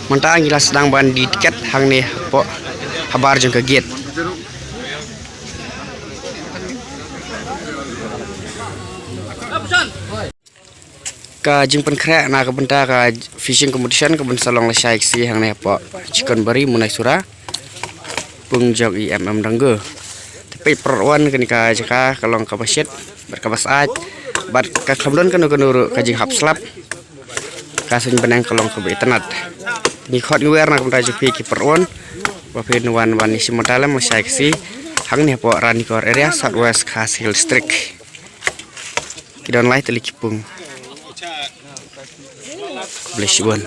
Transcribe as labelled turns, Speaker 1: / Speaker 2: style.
Speaker 1: Mentang gila sedang bandi tiket hang nih po kabar jeung ke gate. Ka jeung penkrek na ka benta ka fishing competition ka ben salong lesai si hang nih po chicken bari munai sura pung jog IMM dangge. Tapi perwan kini ka jaka kalong ka basit berkabas aj bat ka khamdon kan nuru ka jing hapslap kasun benang kalong ka betenat. Ni khot ngewer na kumta jupi ki perwan wapin wan wan isi modalem lesai si hang nih po Ranikor area Southwest Khas Hill District. Kidon lai teli kipung. Bless you one.